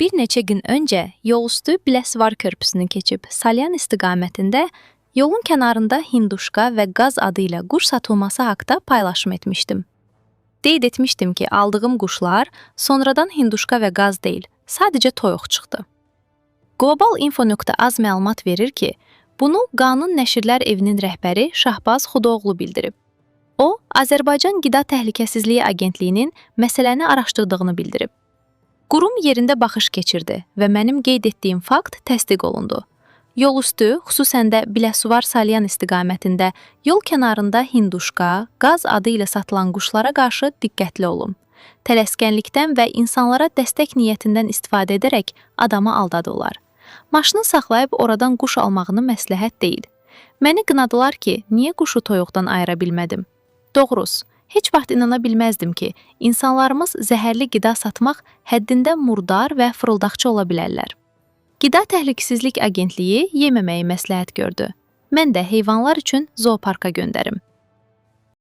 Bir neçə gün öncə yolüstü Biləsuvar körpüsünü keçib Salyan istiqamətində yolun kənarında hinduşka və qaz adı ilə quş satılması haqda paylaşım etmişdim. Qeyd etmişdim ki, aldığım quşlar sonradan hinduşka və qaz deyil, sadəcə toyuq çıxdı. Global.info.az məlumat verir ki, bunu Qanun Nəşrlər Evinin rəhbəri Şahbaz Xudoğlu bildirib. O, Azərbaycan Qida Təhlükəsizliyi Agentliyinin məsələni araşdırdığını bildirib. Qurum yerində baxış keçirdi və mənim qeyd etdiyim fakt təsdiq olundu. Yolüstü, xüsusən də Biləsuvar Salyan istiqamətində yol kənarında hinduşka, qaz adı ilə satılan quşlara qarşı diqqətli olun. Tələskənlikdən və insanlara dəstək niyyətindən istifadə edərək adamı aldadırlar. Maşını saxlayıb oradan quş almağını məsləhət deyil. Məni qınadılar ki, niyə quşu toyuqdan ayıra bilmədim? Doğruz, heç vaxt inana bilməzdim ki, insanlarımız zəhərli qida satmaq həddində murdar və fırıldaqçı ola bilərlər. Qida Təhlükəsizlik Agentliyi yeməməyi məsləhət gördü. Mən də heyvanlar üçün zooparka göndərim.